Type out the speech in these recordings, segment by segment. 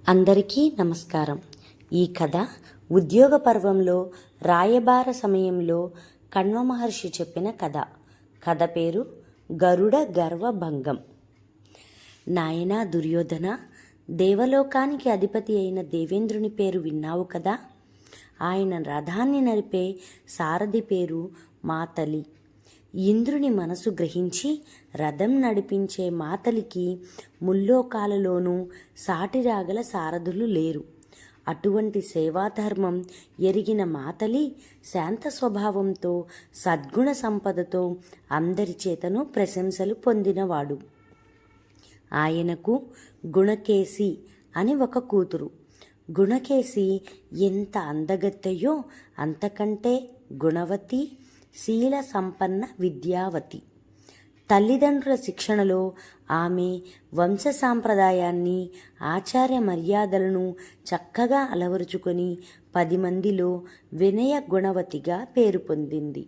అందరికీ నమస్కారం. ఈ కథ ఉద్యోగ పర్వంలో రాయబార సమయంలో కణ్వ మహర్షి చెప్పిన కథ. కథ పేరు గరుడ గర్వభంగం. నాయనా దుర్యోధన, దేవలోకానికి అధిపతి అయిన దేవేంద్రుని పేరు విన్నావు కదా. ఆయన రథాన్ని నడిపే సారథి పేరు మాతలి. ఇంద్రుని మనసు గ్రహించి రథం నడిపించే మాతలికి ముల్లోకాలలోనూ సాటిరాగల సారథులు లేరు. అటువంటి సేవాధర్మం ఎరిగిన మాతలి శాంత స్వభావంతో సద్గుణ సంపదతో అందరి చేతను ప్రశంసలు పొందినవాడు. ఆయనకు గుణకేసి అని ఒక కూతురు. గుణకేసి ఎంత అందగత్తెయో అంతకంటే గుణవతి, శీల సంపన్న, విద్యావతి. తల్లిదండ్రుల శిక్షణలో ఆమె వంశ సాంప్రదాయాన్ని, ఆచార్య మర్యాదలను చక్కగా అలవరుచుకొని 10 మందిలో వినయ గుణవతిగా పేరు పొందింది.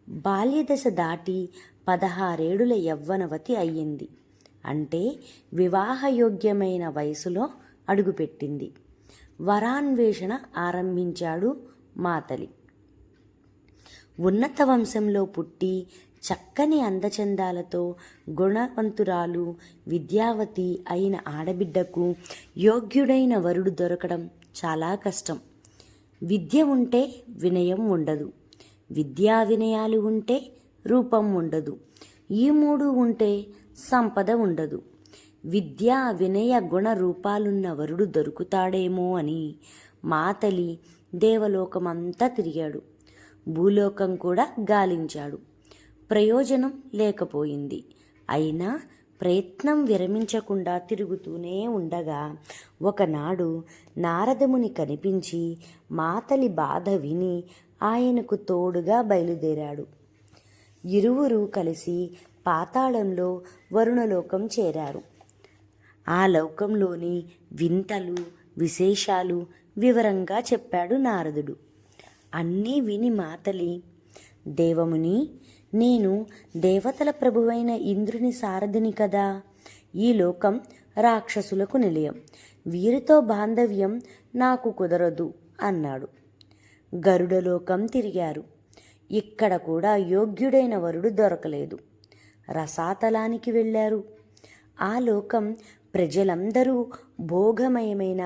బాల్యదశ దాటి 16 ఏడుల యవ్వనవతి అయ్యింది. అంటే వివాహయోగ్యమైన వయసులో అడుగుపెట్టింది. వరాన్వేషణ ఆరంభించాడు మాతలి. ఉన్నత వంశంలో పుట్టి చక్కని అందచందాలతో గుణవంతురాలు, విద్యావతి అయిన ఆడబిడ్డకు యోగ్యుడైన వరుడు దొరకడం చాలా కష్టం. విద్య ఉంటే వినయం ఉండదు, విద్యా వినయాలు ఉంటే రూపం ఉండదు, ఈ 3 ఉంటే సంపద ఉండదు. విద్యా వినయ గుణ రూపాలున్న వరుడు దొరుకుతాడేమో అని మాతలి దేవలోకమంతా తిరిగాడు. భూలోకం కూడా గాలించాడు. ప్రయోజనం లేకపోయింది. అయినా ప్రయత్నం విరమించకుండా తిరుగుతూనే ఉండగా ఒకనాడు నారదముని కనిపించి మాతలి బాధ విని ఆయనకు తోడుగా బయలుదేరాడు. ఇరువురు కలిసి పాతాళంలో వరుణలోకం చేరారు. ఆ లోకంలోని వింతలు, విశేషాలు వివరంగా చెప్పాడు నారదుడు. అన్నీ విని మాతలి, దేవముని, నేను దేవతల ప్రభువైన ఇంద్రుని సారథిని కదా. ఈ లోకం రాక్షసులకు నిలయం, వీరితో బాంధవ్యం నాకు కుదరదు అన్నాడు. గరుడలోకం తిరిగారు. ఇక్కడ కూడా యోగ్యుడైన వరుడు దొరకలేదు. రసాతలానికి వెళ్ళారు. ఆ లోకం ప్రజలందరూ భోగమయమైన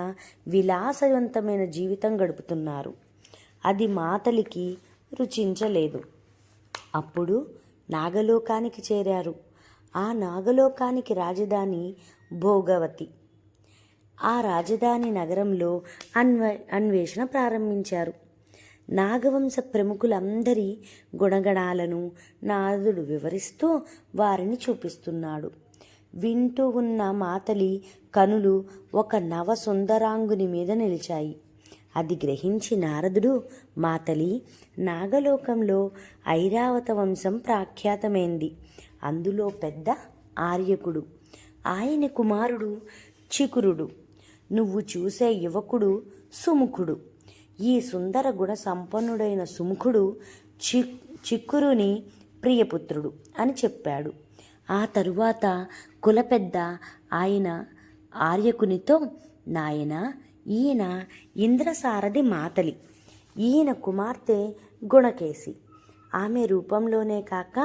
విలాసవంతమైన జీవితం గడుపుతున్నారు. అది మాతలికి రుచించలేదు. అప్పుడు నాగలోకానికి చేరారు. ఆ నాగలోకానికి రాజధాని భోగవతి. ఆ రాజధాని నగరంలో అన్వేషణ ప్రారంభించారు. నాగవంశ ప్రముఖులందరి గుణగణాలను నారదుడు వివరిస్తూ వారిని చూపిస్తున్నాడు. వింటూ ఉన్న మాతలి కనులు ఒక నవ సుందరాంగుని మీద నిలిచాయి. అది గ్రహించి నారదుడు, మాతలి, నాగలోకంలో ఐరావత వంశం ప్రఖ్యాతమైంది. అందులో పెద్ద ఆర్యకుడు, ఆయన కుమారుడు చికురుడు. నువ్వు చూసే యువకుడు సుముఖుడు. ఈ సుందర గుణ సంపన్నుడైన సుముఖుడు చిక్కురుని ప్రియపుత్రుడు అని చెప్పాడు. ఆ తరువాత కులపెద్ద ఆయన ఆర్యకునితో, నాయన, ఈయన ఇంద్రసారథి మాతలి. ఈయన కుమార్తె గుణకేసి. ఆమె రూపంలోనే కాక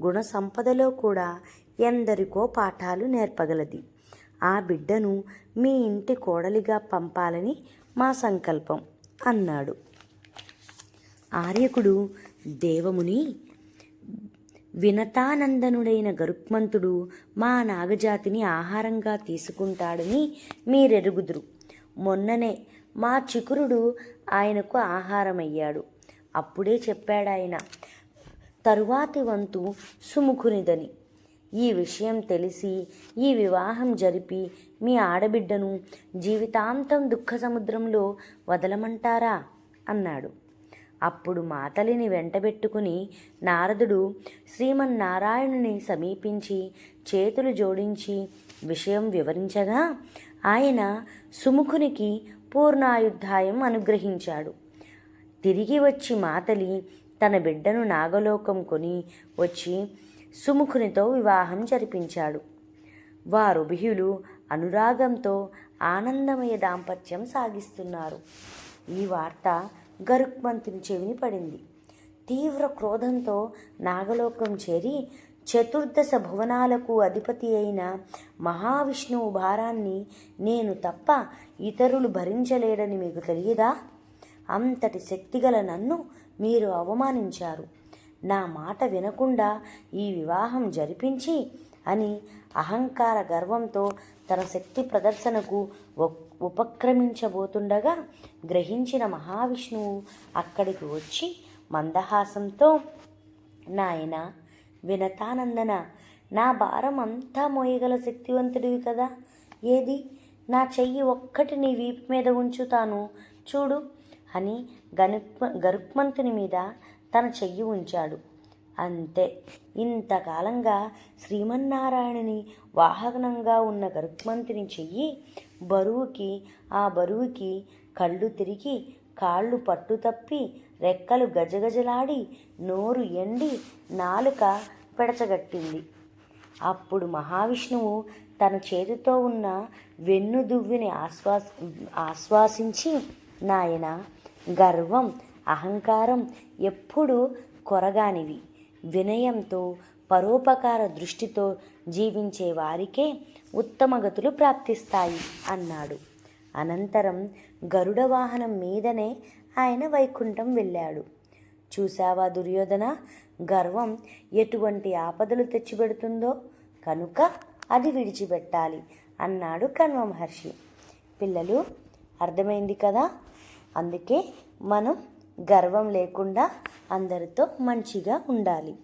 గుణ సంపదలో కూడా ఎందరికో పాఠాలు నేర్పగలది. ఆ బిడ్డను మీ ఇంటి కోడలిగా పంపాలని మా సంకల్పం అన్నాడు. ఆర్యకుడు, దేవముని, వినతానందనుడైన గరుత్మంతుడు మా నాగజాతిని ఆహారంగా తీసుకుంటాడని మీరెరుగుదురు. మొన్ననే మా చికురుడు ఆయనకు ఆహారమయ్యాడు. అప్పుడే చెప్పాడాయన, తరువాతి వంతు సుముఖునిదని. ఈ విషయం తెలిసి ఈ వివాహం జరిపి మీ ఆడబిడ్డను జీవితాంతం దుఃఖ సముద్రంలో వదలమంటారా అన్నాడు. అప్పుడు మాతలిని వెంటబెట్టుకుని నారదుడు శ్రీమన్నారాయణుని సమీపించి చేతులు జోడించి విషయం వివరించగా ఆయన సుముఖునికి పూర్ణాయుద్ధాయం అనుగ్రహించాడు. తిరిగి వచ్చి మాతలి తన బిడ్డను నాగలోకం కొని వచ్చి సుముఖునితో వివాహం జరిపించాడు. వారుభయులు అనురాగంతో ఆనందమయ దాంపత్యం సాగిస్తున్నారు. ఈ వార్త గరుత్మంతుని చెవిని పడింది. తీవ్ర క్రోధంతో నాగలోకం చేరి చతుర్దశ భువనాలకు అధిపతి అయిన మహావిష్ణువు భారాన్ని నేను తప్ప ఇతరులు భరించలేడని మీకు తెలియదా? అంతటి శక్తిగల నన్ను మీరు అవమానించారు. నా మాట వినకుండా ఈ వివాహం జరిపించి అని అహంకార గర్వంతో తన శక్తి ప్రదర్శనకు ఉపక్రమించబోతుండగా గ్రహించిన మహావిష్ణువు అక్కడికి వచ్చి మందహాసంతో, నాయనా వినతానందన, నా భారం అంతా మోయగల శక్తివంతుడివి కదా, ఏది నా చెయ్యి ఒక్కటి నీ వీపు మీద ఉంచుతాను చూడు అని గరుత్మంతుని మీద తన చెయ్యి ఉంచాడు. అంతే. ఇంతకాలంగా శ్రీమన్నారాయణుని వాహనంగా ఉన్న గరుత్మంతుని చెయ్యి ఆ బరువుకి కళ్ళు తిరిగి, కాళ్ళు పట్టుతప్పి, రెక్కలు గజగజలాడి, నోరు ఎండి, నాలుక పెడచగట్టింది. అప్పుడు మహావిష్ణువు తన చేతితో ఉన్న వెన్నుదువ్విని ఆశ్వాసించి, నాయనా, గర్వం, అహంకారం ఎప్పుడూ కొరగానివి. వినయంతో, పరోపకార దృష్టితో జీవించే వారికే ఉత్తమగతులు ప్రాప్తిస్తాయి అన్నాడు. అనంతరం గరుడ వాహనం మీదనే ఆయన వైకుంఠం వెళ్ళాడు. చూశావా దుర్యోధన, గర్వం ఎటువంటి ఆపదలు తెచ్చిపెడుతుందో, కనుక అది విడిచిపెట్టాలి అన్నాడు కణ్వ మహర్షి. పిల్లలు, అర్థమైంది కదా? అందుకే మనం గర్వం లేకుండా అందరితో మంచిగా ఉండాలి.